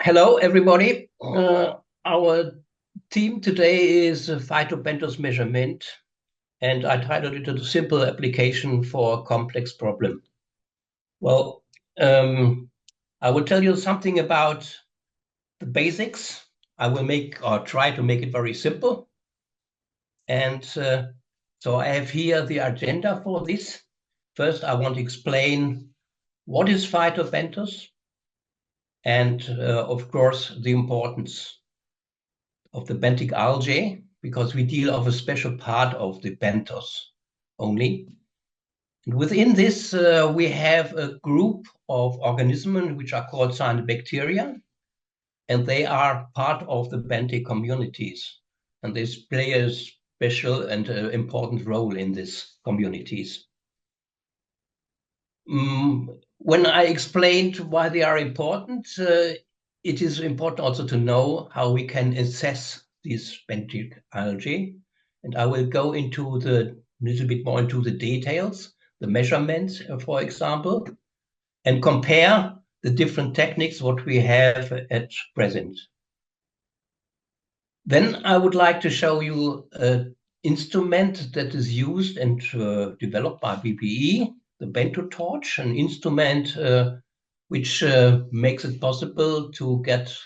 Hello, everybody. Our theme today is Phytobenthos Measurement, and I titled it a simple application for a complex problem. Well, I will tell you something about the basics. I will make or try to make it very simple. And so I have here the agenda for this. First, I want to explain what is Phytobenthos and, of course, the importance of the benthic algae, because we deal of a special part of the benthos only. And within this, we have a group of organisms which are called cyanobacteria, and they are part of the benthic communities. And they play a special and important role in these communities. When I explained why they are important, it is important also to know how we can assess these benthic algae. And I will go into a little bit more into the details, the measurements, for example, and compare the different techniques what we have at present. Then I would like to show you an instrument that is used and developed by BPE, the BenthoTorch, an instrument which makes it possible to get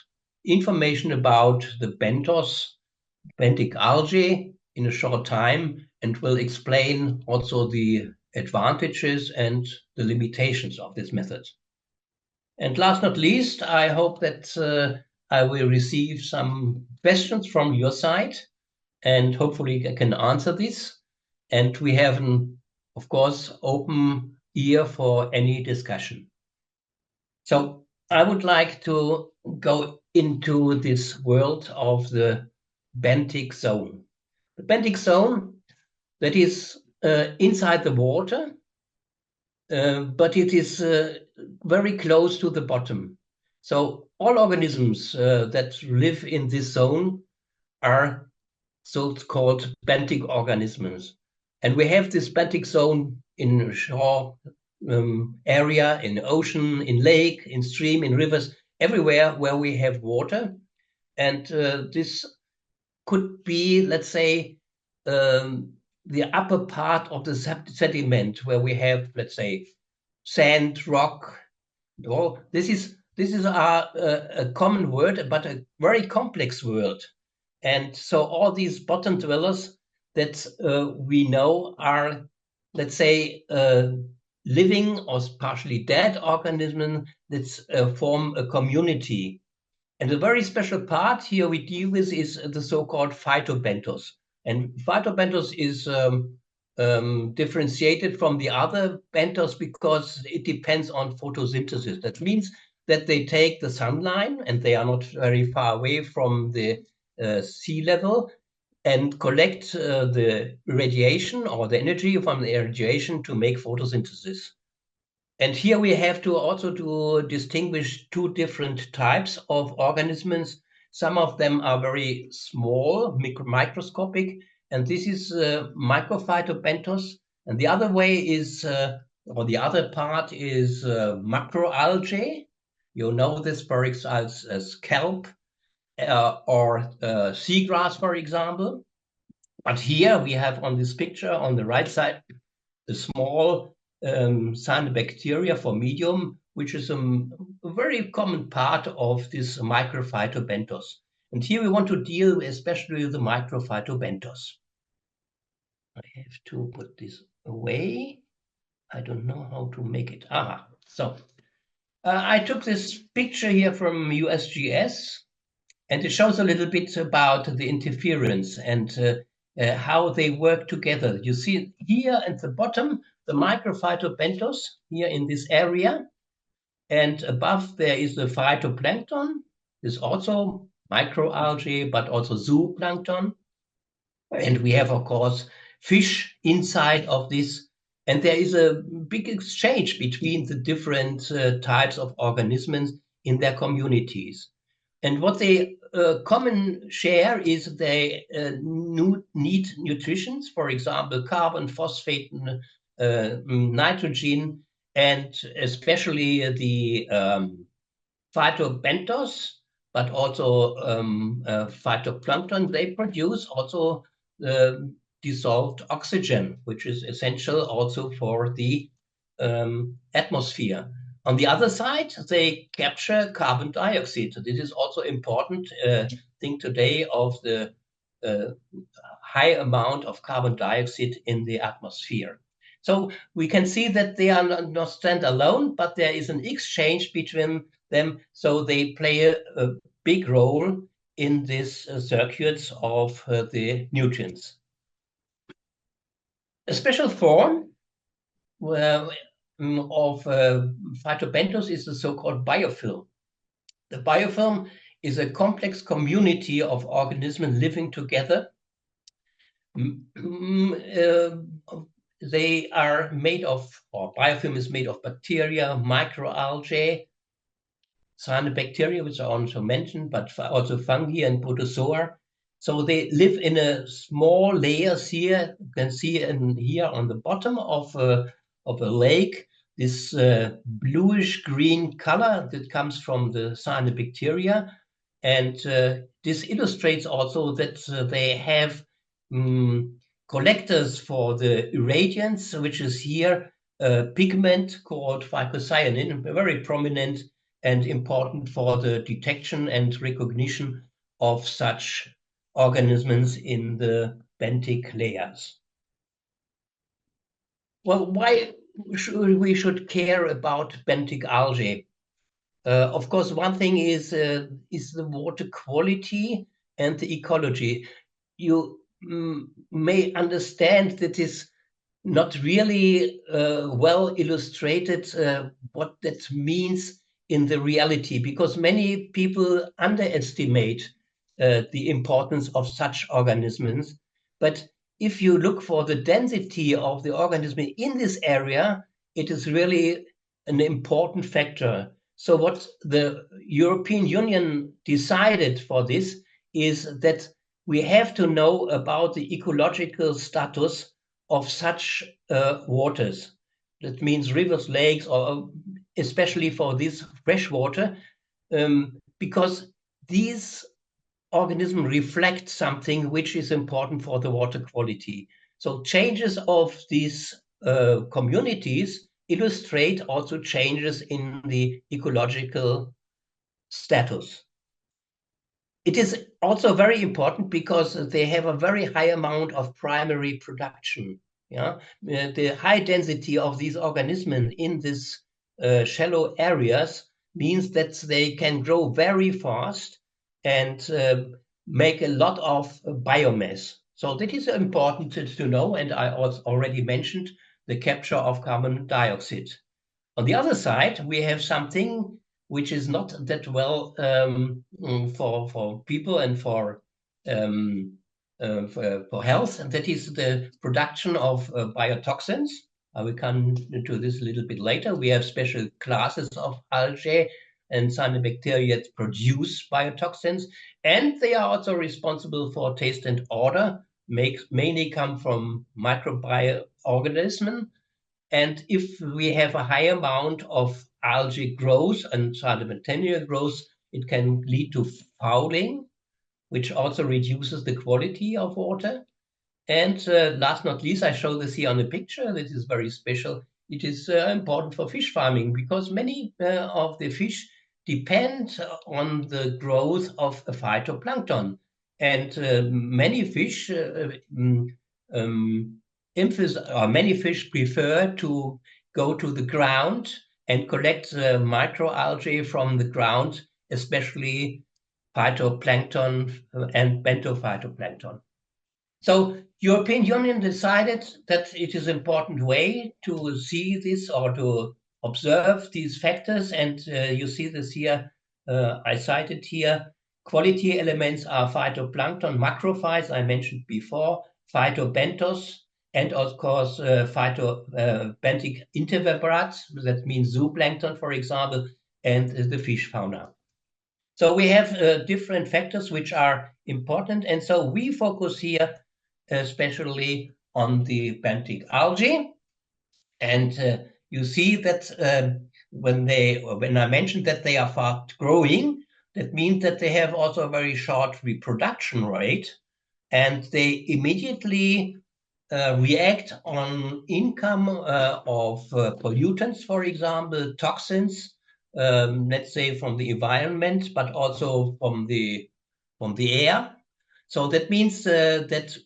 information about the benthic algae in a short time, and will explain also the advantages and the limitations of this method. And last not least, I hope that I will receive some questions from your side, and hopefully I can answer this. And we have, of course, open ear for any discussion. So I would like to go into this world of the benthic zone. The benthic zone, that is inside the water, but it is very close to the bottom. So all organisms that live in this zone are so-called benthic organisms. And we have this benthic zone in shore area, in ocean, in lake, in stream, in rivers, everywhere where we have water. And this could be, let's say, the upper part of the sediment where we have, let's say, sand, rock. Oh, this is a common word, but a very complex word. And so all these bottom dwellers that we know are, let's say, living or partially dead organisms that form a community. And a very special part here we deal with is the so-called phytobenthos. And phytobenthos is differentiated from the other benthos because it depends on photosynthesis. That means that they take the sunlight, and they are not very far away from the sea level, and collect the radiation or the energy from the radiation to make photosynthesis. And here we have to also to distinguish two different types of organisms. Some of them are very small, microscopic, and this is microphytobenthos. And the other way is, or the other part is macroalgae. You know this, for example, as kelp or seagrass, for example. But here we have on this picture on the right side a small cyanobacteria for medium, which is a very common part of this microphytobenthos. And here we want to deal especially with the microphytobenthos. I have to put this away. I don't know how to make it. So I took this picture here from USGS, and it shows a little bit about the interference and how they work together. You see here at the bottom, the microphytobenthos here in this area, and above there is the phytoplankton. There's also microalgae, but also zooplankton. And we have, of course, fish inside of this. And there is a big exchange between the different types of organisms in their communities. And what they common share is they need nutrition, for example, carbon, phosphate, nitrogen, and especially the phytobenthos, but also phytoplankton, they produce also dissolved oxygen, which is essential also for the atmosphere. On the other side, they capture carbon dioxide. This is also important thing today of the high amount of carbon dioxide in the atmosphere. So we can see that they are not stand alone, but there is an exchange between them. So they play a big role in these circuits of the nutrients. A special form of phytobenthos is the so-called biofilm. The biofilm is a complex community of organisms living together. They are made of, or biofilm is made of bacteria, microalgae, cyanobacteria, which I also mentioned, but also fungi and protozoa. So they live in a small layers here. You can see here on the bottom of a lake, this bluish green color that comes from the cyanobacteria. And this illustrates also that they have collectors for the irradiance, which is here a pigment called phycocyanin, very prominent and important for the detection and recognition of such organisms in the benthic layers. Well, why should we care about benthic algae? Of course, one thing is the water quality and the ecology. You may understand that is not really well illustrated what that means in the reality, because many people underestimate the importance of such organisms. But if you look for the density of the organism in this area, it is really an important factor. So what the European Union decided for this is that we have to know about the ecological status of such waters. That means rivers, lakes, or especially for this fresh water, because these organisms reflect something which is important for the water quality. So changes of these communities illustrate also changes in the ecological status. It is also very important because they have a very high amount of primary production. Yeah, the high density of these organisms in these shallow areas means that they can grow very fast and make a lot of biomass. So that is important to know, and I also already mentioned the capture of carbon dioxide. On the other side, we have something which is not that well for people and for health, and that is the production of biotoxins. I will come to this a little bit later. We have special classes of algae and cyanobacteria that produce biotoxins, and they are also responsible for taste and odor, mainly come from microorganisms. And if we have a high amount of algae growth and cyanobacteria growth, it can lead to fouling, which also reduces the quality of water. And last not least, I show this here on the picture. This is very special. It is important for fish farming because many of the fish depend on the growth of a phytoplankton. And many fish many fish prefer to go to the ground and collect microalgae from the ground, especially phytoplankton and bentophytoplankton. So European Union decided that it is an important way to see this or to observe these factors. And you see this here, I cited here. Quality elements are phytoplankton, macrophytes, I mentioned before, phytobenthos, and of course, benthic invertebrates, that means zooplankton, for example, and the fish fauna. So we have different factors which are important. And so we focus here especially on the benthic algae. And you see that when I mentioned that they are fast growing, that means that they have also a very short reproduction rate, and they immediately react on income of pollutants, for example, toxins, let's say from the environment, but also from the air. So that means that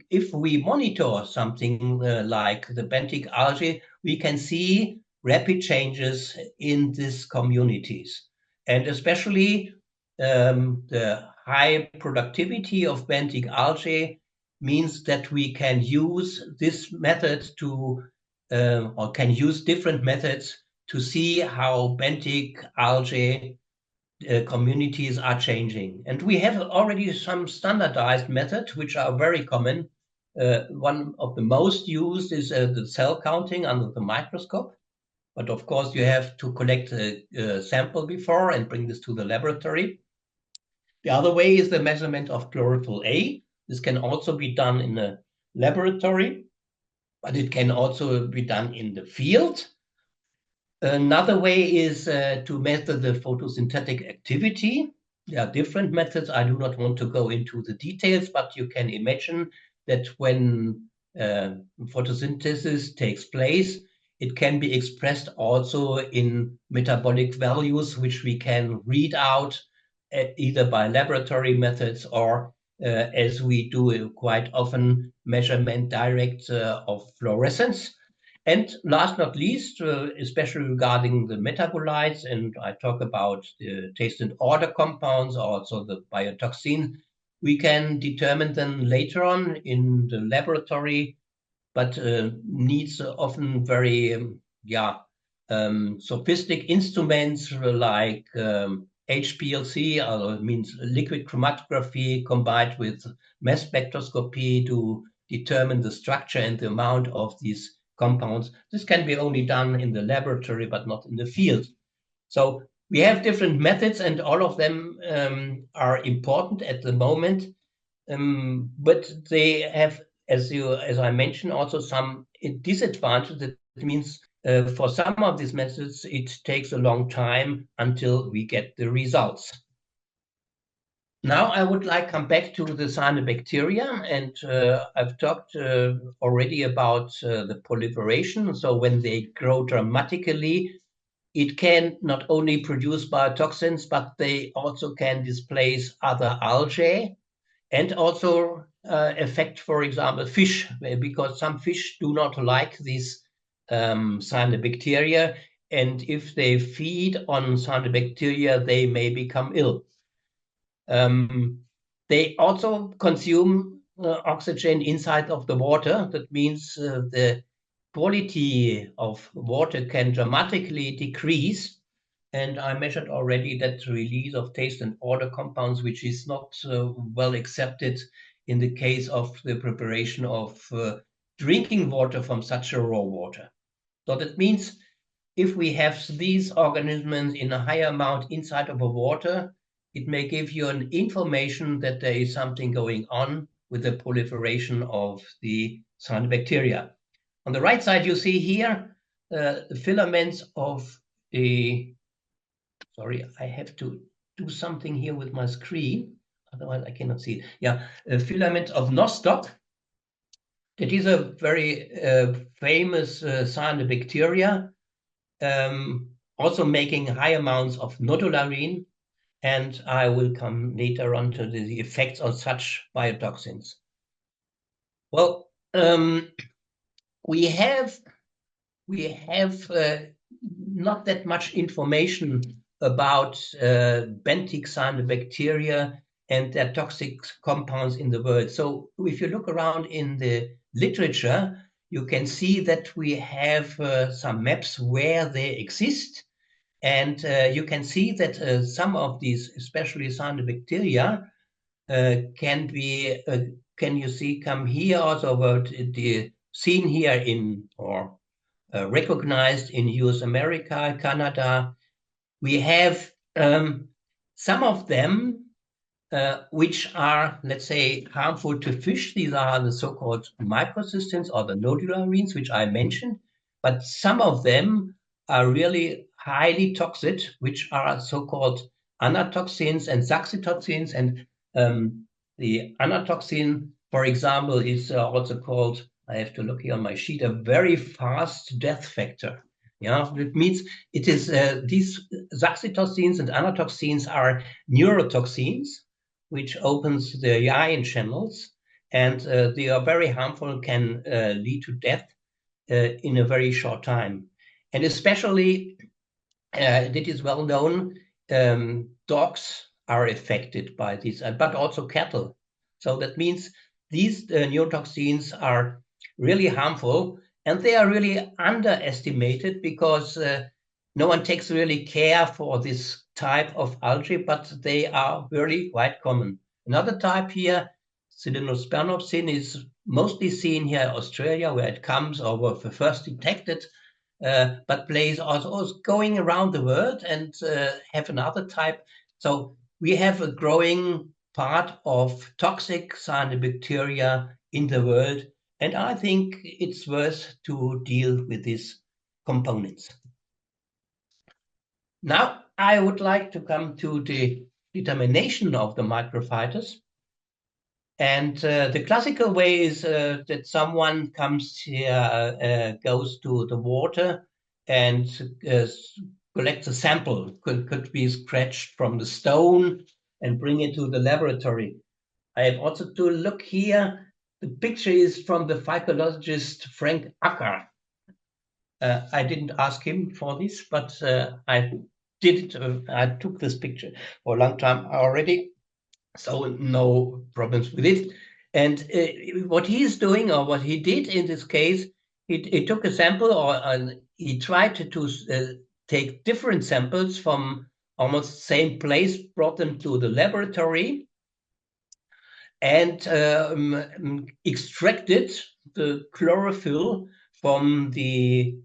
if we monitor something like the benthic algae, we can see rapid changes in these communities. And especially the high productivity of benthic algae means that we can use this method to, or can use different methods to see how benthic algae communities are changing. And we have already some standardized methods which are very common. One of the most used is the cell counting under the microscope. But of course, you have to collect a sample before and bring this to the laboratory. The other way is the measurement of chlorophyll A. This can also be done in a laboratory, but it can also be done in the field. Another way is to measure the photosynthetic activity. There are different methods. I do not want to go into the details, but you can imagine that when photosynthesis takes place, it can be expressed also in metabolic values, which we can read out either by laboratory methods or as we do quite often, measurement direct of fluorescence. And last not least, especially regarding the metabolites, and I talk about the taste and odor compounds, also the biotoxin, we can determine them later on in the laboratory, but needs often very sophisticated instruments like HPLC, means liquid chromatography, combined with mass spectroscopy to determine the structure and the amount of these compounds. This can be only done in the laboratory, but not in the field. So we have different methods, and all of them are important at the moment, but they have, as I mentioned, also some disadvantages. That means for some of these methods, it takes a long time until we get the results. Now I would like to come back to the cyanobacteria, and I've talked already about the proliferation. So when they grow dramatically, it can not only produce biotoxins, but they also can displace other algae and also affect, for example, fish, because some fish do not like these cyanobacteria, and if they feed on cyanobacteria, they may become ill. They also consume oxygen inside of the water. That means the quality of water can dramatically decrease. And I measured already that release of taste and odor compounds, which is not well accepted in the case of the preparation of drinking water from such a raw water. So that means if we have these organisms in a higher amount inside of a water, it may give you an information that there is something going on with the proliferation of the cyanobacteria. On the right side, you see here the filaments of the, sorry, I have to do something here with my screen, otherwise I cannot see it. Yeah, a filament of nostoc. That is a very famous cyanobacteria, also making high amounts of nodularine, and I will come later on to the effects of such biotoxins. Well, we have not that much information about benthic cyanobacteria and their toxic compounds in the world. So if you look around in the literature, you can see that we have some maps where they exist. And you can see that some of these, especially cyanobacteria, can be, can you see, come here also about the seen here in, or recognized in US America, Canada. We have some of them which are, let's say, harmful to fish. These are the so-called microsystems or the nodularines, which I mentioned. But some of them are really highly toxic, which are so-called anatoxins and saxitoxins. And the anatoxin, for example, is also called, I have to look here on my sheet, a very fast death factor. Yeah, it means it is these saxitoxins and anatoxins are neurotoxins, which opens the ion channels, and they are very harmful, can lead to death in a very short time. And especially, it is well known, dogs are affected by this, but also cattle. So that means these neurotoxins are really harmful, and they are really underestimated because no one takes really care for this type of algae, but they are really quite common. Another type here, Pseudospernopsin, is mostly seen here in Australia, where it comes or was first detected, but plays also going around the world and have another type. So we have a growing part of toxic cyanobacteria in the world, and I think it's worth to deal with these components. Now, I would like to come to the determination of the microphytous. And the classical way is that someone comes here, goes to the water and collects a sample, could be scratched from the stone and bring it to the laboratory. I have also to look here. The picture is from the phycologist Frank Acker. I didn't ask him for this, but I did it. I took this picture for a long time already, so no problems with it. And what he's doing, or what he did in this case, he took a sample, or he tried to take different samples from almost the same place, brought them to the laboratory, and extracted the chlorophyll from the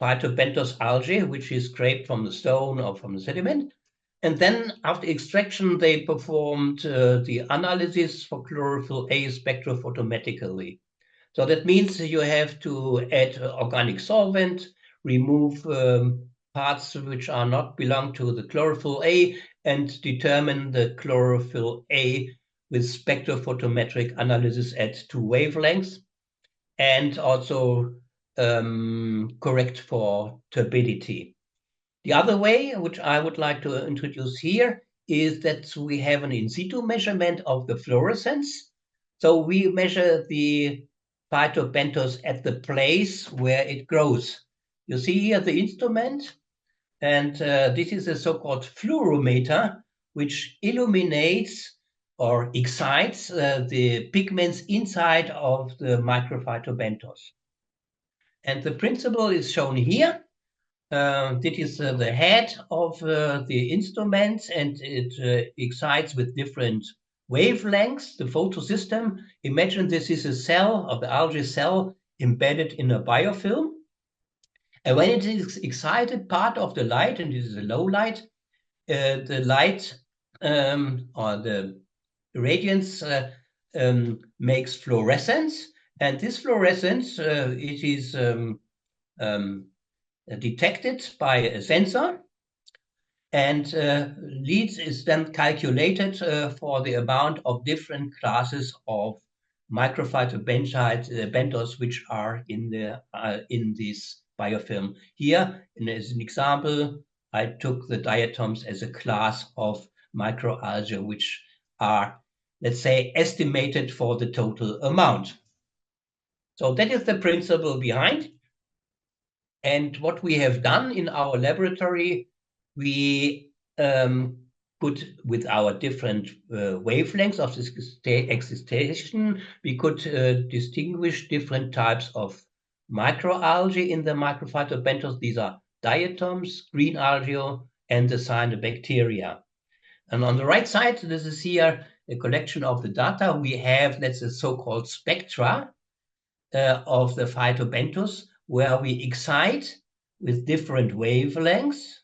Phytobenthos algae, which is scraped from the stone or from the sediment. And then after extraction, they performed the analysis for chlorophyll A spectrophotometrically. So that means you have to add organic solvent, remove parts which are not belong to the chlorophyll A, and determine the chlorophyll A with spectrophotometric analysis at 2 wavelengths, and also correct for turbidity. The other way, which I would like to introduce here, is that we have an in-situ measurement of the fluorescence. So we measure the Phytobenthos at the place where it grows. You see here the instrument, and this is a so-called fluorometer, which illuminates or excites the pigments inside of the microphytobenthos. And the principle is shown here. This is the head of the instrument, and it excites with different wavelengths the photosystem. Imagine this is a cell of the algae cell embedded in a biofilm. And when it is excited, part of the light, and this is a low light, the light or the radiance makes fluorescence. And this fluorescence, it is detected by a sensor, and leads is then calculated for the amount of different classes of microphytobenthos which are in this biofilm. Here, and as an example, I took the diatoms as a class of microalgae, which are, let's say, estimated for the total amount. So that is the principle behind. And what we have done in our laboratory, we put with our different wavelengths of this excitation, we could distinguish different types of microalgae in the microphytobenthos. These are diatoms, green algae, and the cyanobacteria. And on the right side, this is here a collection of the data. We have, that's a so-called spectra of the phytobenthos, where we excite with different wavelengths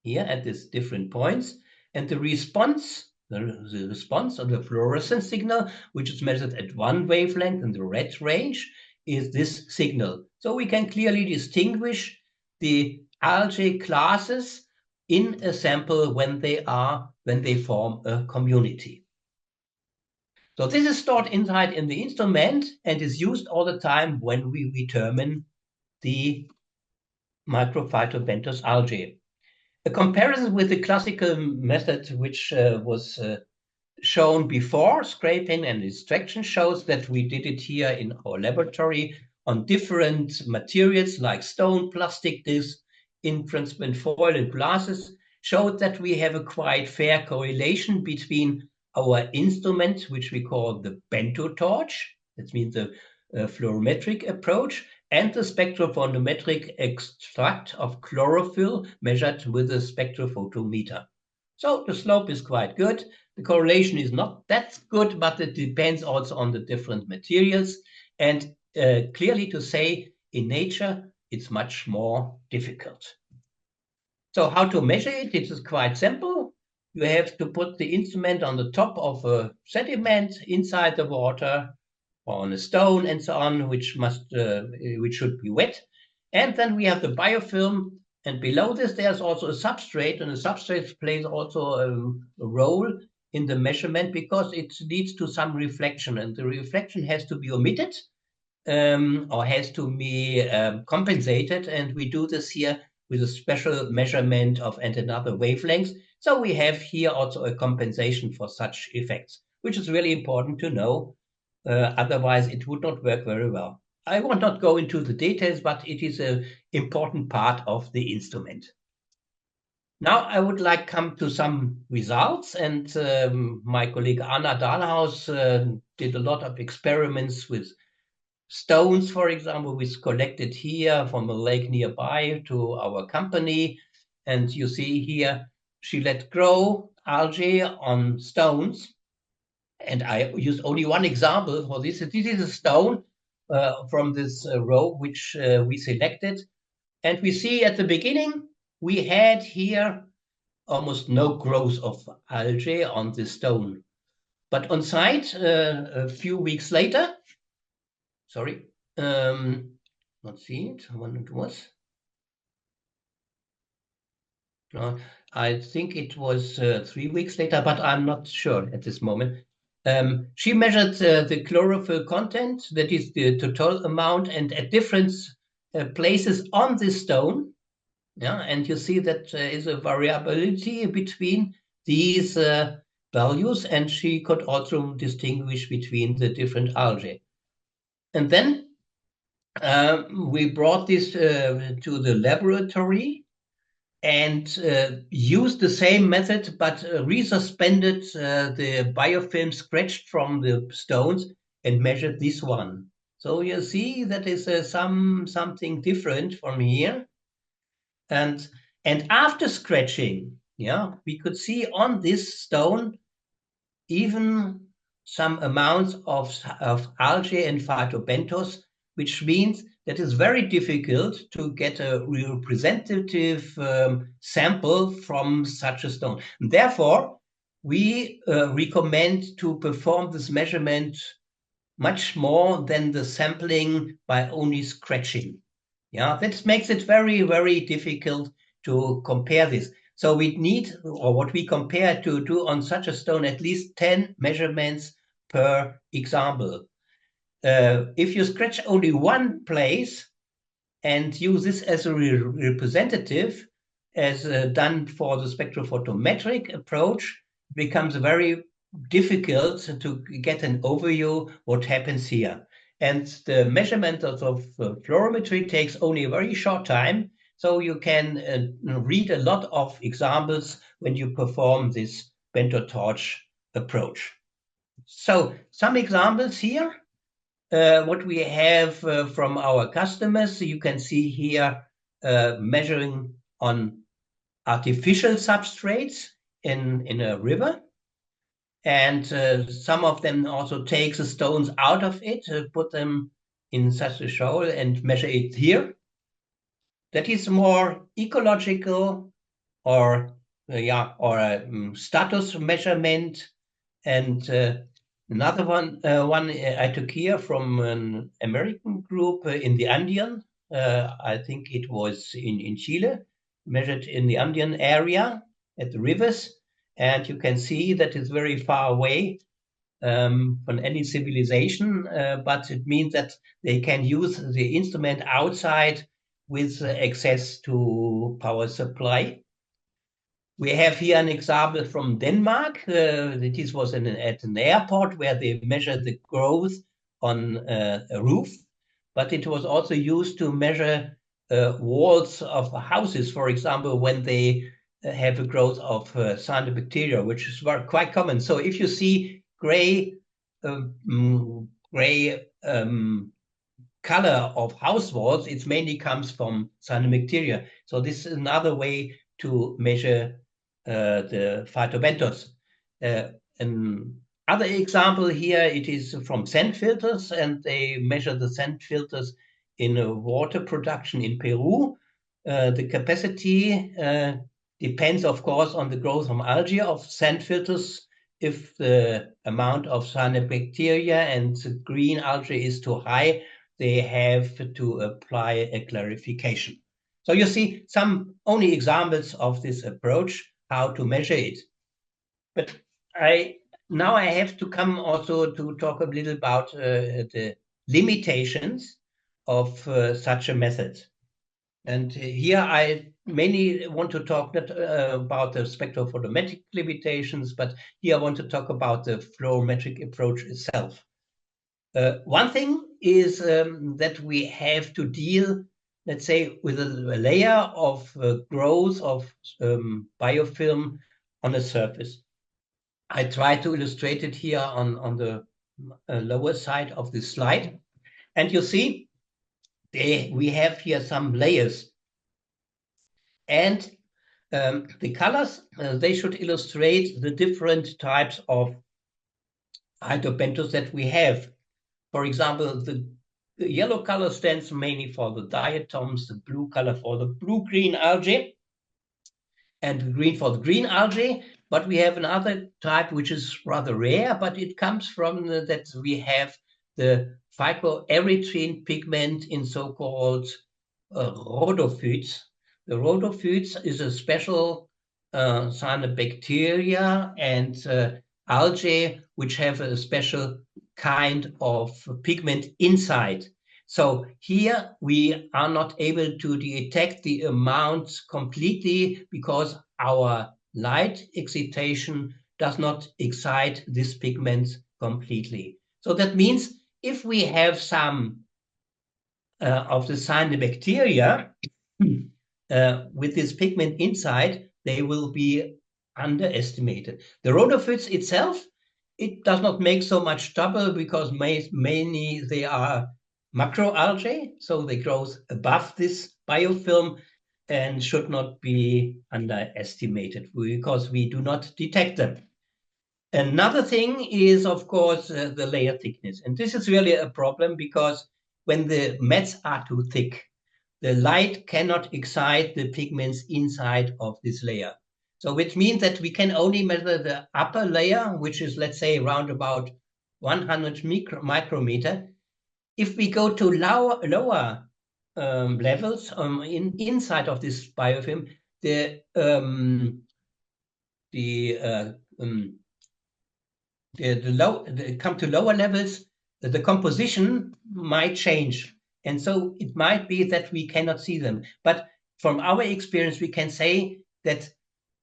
here at these different points, and the response of the fluorescence signal, which is measured at 1 wavelength in the red range, is this signal. So we can clearly distinguish the algae classes in a sample when they form a community. So this is stored inside in the instrument and is used all the time when we determine the microphytobenthos algae. A comparison with the classical method, which was shown before, scraping and extraction, shows that we did it here in our laboratory on different materials like stone, plastic discs, in-transparent foil and glasses, showed that we have a quite fair correlation between our instrument, which we call the BenthoTorch, that means the fluorometric approach, and the spectrophotometric extract of chlorophyll measured with a spectrophotometer. So the slope is quite good. The correlation is not that good, but it depends also on the different materials. And clearly to say, in nature, it's much more difficult. So how to measure it? It is quite simple. You have to put the instrument on the top of a sediment inside the water, or on a stone and so on, which should be wet. And then we have the biofilm, and below this there's also a substrate, and the substrate plays also a role in the measurement because it leads to some reflection, and the reflection has to be omitted or has to be compensated, and we do this here with a special measurement of and another wavelengths. So we have here also a compensation for such effects, which is really important to know. Otherwise, it would not work very well. I will not go into the details, but it is an important part of the instrument. Now I would like to come to some results, and my colleague Anna Dahlhaus did a lot of experiments with stones, for example, which collected here from a lake nearby to our company. And you see here, she let grow algae on stones. And I used only one example for this. This is a stone from this row which we selected. And we see at the beginning, we had here almost no growth of algae on this stone. But on site, a few weeks later, sorry, not see it, when it was. I think it was 3 weeks later, but I'm not sure at this moment. She measured the chlorophyll content, that is the total amount, and at different places on this stone. Yeah, and you see that there is a variability between these values, and she could also distinguish between the different algae. And then we brought this to the laboratory and used the same method, but resuspended the biofilm scratched from the stones and measured this one. So you see that is something different from here. And after scratching, yeah, we could see on this stone even some amounts of algae and phytobenthos, which means that it's very difficult to get a representative sample from such a stone. And therefore, we recommend to perform this measurement much more than the sampling by only scratching. Yeah, that makes it very, very difficult to compare this. So we need, or what we compare to do on such a stone, at least 10 measurements per example. If you scratch only one place and use this as a representative, as done for the spectrophotometric approach, it becomes very difficult to get an overview what happens here. And the measurement of fluorometry takes only a very short time, so you can read a lot of examples when you perform this BenthoTorch approach. So some examples here, what we have from our customers. You can see here measuring on artificial substrates in a river. And some of them also take the stones out of it, put them in such a shoal and measure it here. That is more ecological or a status measurement. And another one I took here from an American group in the Andean. I think it was in Chile. measured in the Andean area at the rivers. And you can see that it's very far away from any civilization, but it means that they can use the instrument outside with access to power supply. We have here an example from Denmark. This was at an airport where they measured the growth on a roof, but it was also used to measure walls of houses, for example, when they have a growth of cyanobacteria, which is quite common. So if you see gray color of house walls, it mainly comes from cyanobacteria. So this is another way to measure the phytobenthos. Another example here, it is from sand filters, and they measure the sand filters in water production in Peru. The capacity depends, of course, on the growth of algae of sand filters. If the amount of cyanobacteria and the green algae is too high, they have to apply a clarification. So you see some only examples of this approach, how to measure it. But now I have to come also to talk a little about the limitations of such a method. And here I mainly want to talk not about the spectrophotometric limitations, but here I want to talk about the fluorometric approach itself. One thing is that we have to deal, let's say, with a layer of growth of biofilm on the surface. I try to illustrate it here on the lower side of this slide. And you see, we have here some layers. And the colors, they should illustrate the different types of phytobenthos that we have. For example, the yellow color stands mainly for the diatoms, the blue color for the blue-green algae, and the green for the green algae. But we have another type which is rather rare, but it comes from that we have the phycoerythrin pigment in so-called rhodophytes. The rhodophytes is a special cyanobacteria and algae which have a special kind of pigment inside. So here we are not able to detect the amounts completely because our light excitation does not excite these pigments completely. So that means if we have some of the cyanobacteria with this pigment inside, they will be underestimated. The rhodophytes itself, it does not make so much trouble because mainly they are macroalgae, so they grow above this biofilm and should not be underestimated because we do not detect them. Another thing is, of course, the layer thickness. And this is really a problem because when the mats are too thick, the light cannot excite the pigments inside of this layer. So which means that we can only measure the upper layer, which is, let's say, around about 100 micrometer. If we go to lower levels inside of this biofilm, come to lower levels, the composition might change. And so it might be that we cannot see them. But from our experience, we can say that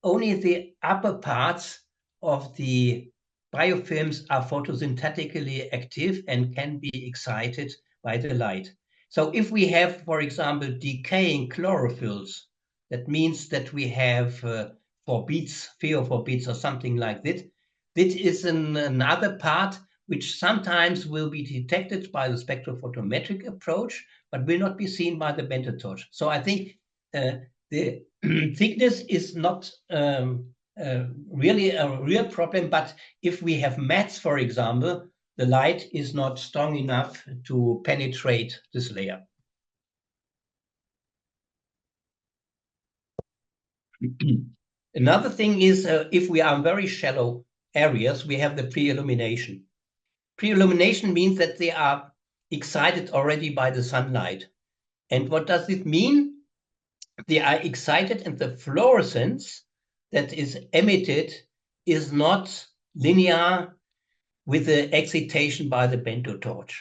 only the upper parts of the biofilms are photosynthetically active and can be excited by the light. So if we have, for example, decaying chlorophylls, that means that we have phosphobeads or something like that. This is another part which sometimes will be detected by the spectrophotometric approach, but will not be seen by the BenthoTorch. So I think the thickness is not really a real problem, but if we have mats, for example, the light is not strong enough to penetrate this layer. Another thing is if we are in very shallow areas, we have the pre-illumination. Pre-illumination means that they are excited already by the sunlight. And what does it mean? they are excited, and the fluorescence that is emitted is not linear with the excitation by the BenthoTorch.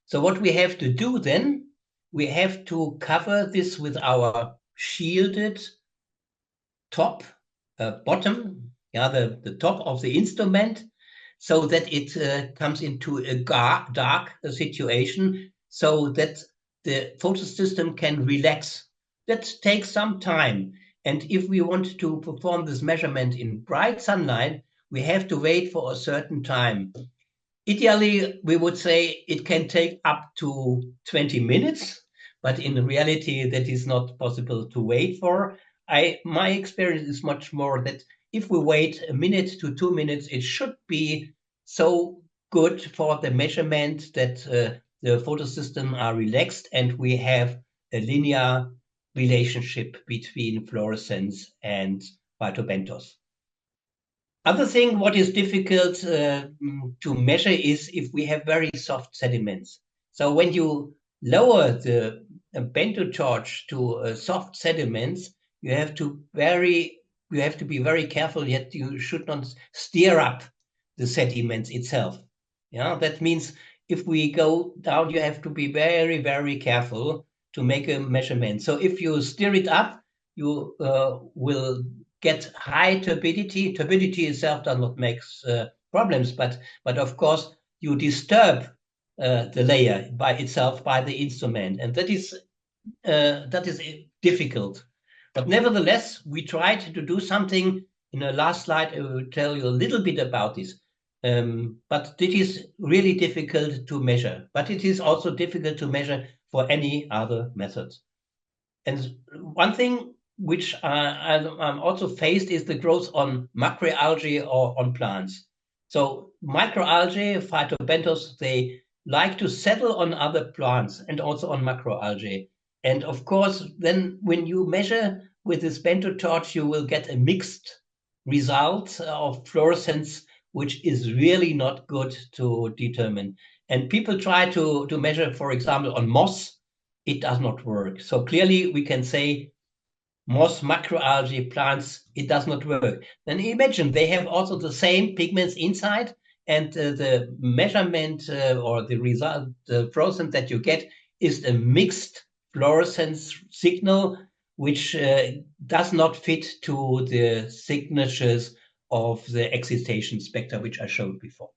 So what we have to do then, we have to cover this with our shielded top, bottom, yeah, the top of the instrument, so that it comes into a dark situation, so that the photosystem can relax. That takes some time. And if we want to perform this measurement in bright sunlight, we have to wait for a certain time. Ideally, we would say it can take up to 20 minutes, but in reality, that is not possible to wait for. My experience is much more that if we wait a minute to 2 minutes, it should be so good for the measurement that the photosystem are relaxed and we have a linear relationship between fluorescence and phytobenthos. Other thing, what is difficult to measure is if we have very soft sediments. So when you lower the BenthoTorch to soft sediments, you have to be very careful. Yet you should not stir up the sediments itself. Yeah, that means if we go down, you have to be very, very careful to make a measurement. So if you stir it up, you will get high turbidity. Turbidity itself does not make problems, but of course you disturb the layer by itself by the instrument, and that is difficult. But nevertheless, we tried to do something. In the last slide, I will tell you a little bit about this. But it is really difficult to measure. But it is also difficult to measure for any other methods. And one thing which I'm also faced is the growth on macroalgae or on plants. So microalgae, Phytobenthos, they like to settle on other plants and also on macroalgae. And of course, then when you measure with this BenthoTorch, you will get a mixed result of fluorescence, which is really not good to determine. And people try to measure, for example, on moss. It does not work. So clearly we can say moss macroalgae plants, it does not work. Then imagine they have also the same pigments inside, and the measurement or the result, the fluorescence that you get is a mixed fluorescence signal, which does not fit to the signatures of the excitation spectra, which I showed before.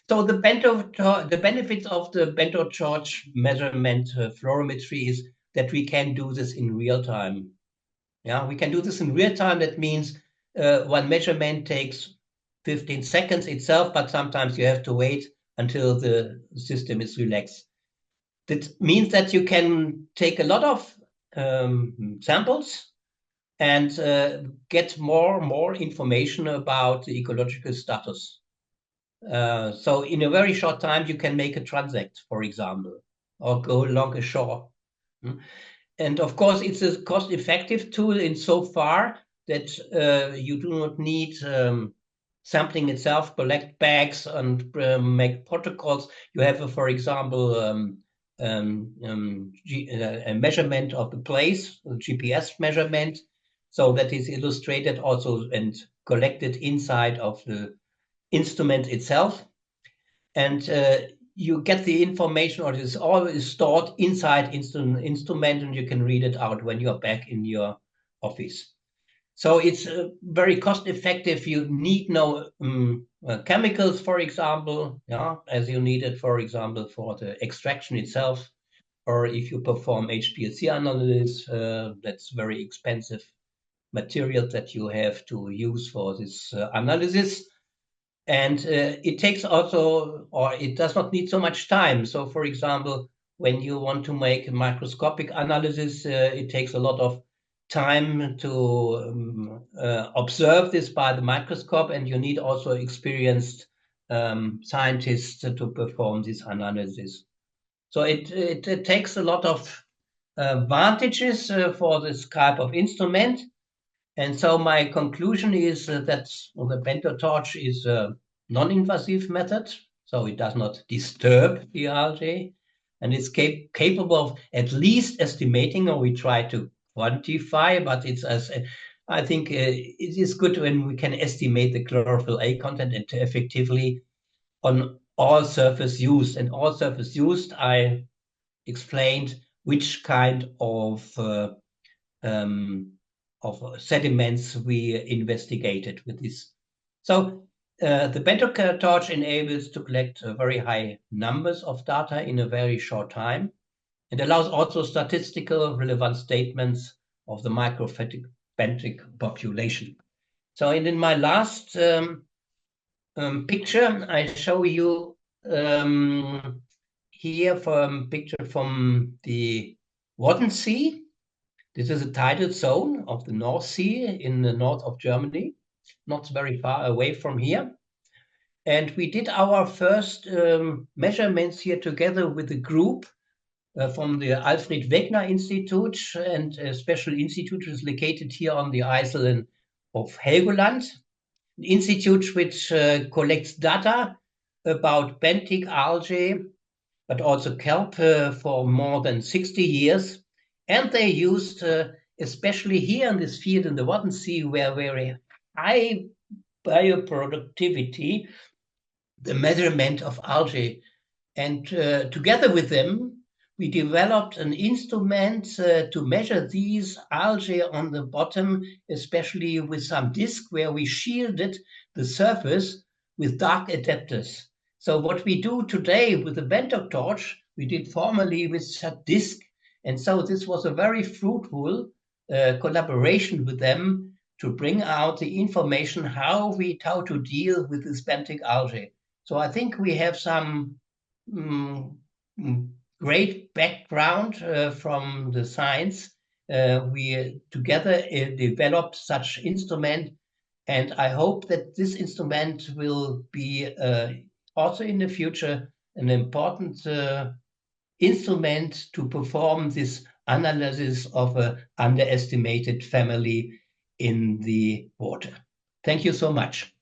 So the benefits of the BenthoTorch measurement fluorometry is that we can do this in real time. Yeah, we can do this in real time. That means one measurement takes 15 seconds itself, but sometimes you have to wait until the system is relaxed. That means that you can take a lot of samples and get more information about the ecological status. So in a very short time, you can make a transact, for example, or go along a shore. And of course, it's a cost-effective tool insofar that you do not need sampling itself, collect bags, and make protocols. You have, for example, a measurement of the place, a GPS measurement. So that is illustrated also and collected inside of the instrument itself, and you get the information, or it is always stored inside instrument, and you can read it out when you're back in your office. So it's very cost effective. You need no chemicals, for example, yeah, as you need it, for example, for the extraction itself, or if you perform HPLC analysis, that's very expensive material that you have to use for this analysis. And it takes also, or it does not need so much time. So for example, when you want to make a microscopic analysis, it takes a lot of time to observe this by the microscope, and you need also experienced scientists to perform this analysis. So it takes a lot of advantages for this type of instrument. And so my conclusion is that the BenthoTorch is a non-invasive method, so it does not disturb the algae. and it's capable of at least estimating, or we try to quantify, but it's I think it is good when we can estimate the chlorophyll A content and effectively on all surface used. And all surface used, I explained which kind of sediments we investigated with this. So the BenthoTorch enables to collect very high numbers of data in a very short time. It allows also statistical relevant statements of the microphytic population. So in my last picture, I show you here from picture from the Wadden Sea. This is a tidal zone of the North Sea in the north of Germany, not very far away from here. And we did our first measurements here together with a group from the Alfred Wegener Institute, and a special institute is located here on the island of Helgoland, an institute which collects data about benthic algae, but also kelp for more than 60 years. And they used, especially here in this field in the Wadden Sea, where very high bioproductivity, the measurement of algae. And together with them, we developed an instrument to measure these algae on the bottom, especially with some disc where we shielded the surface with dark adapters. So what we do today with the BenthoTorch, we did formerly with a disc. And so this was a very fruitful collaboration with them to bring out the information how to deal with this benthic algae. So I think we have some great background from the science. We together developed such instrument, and I hope that this instrument will be also in the future an important instrument to perform this analysis of an underestimated family in the water. Thank you so much.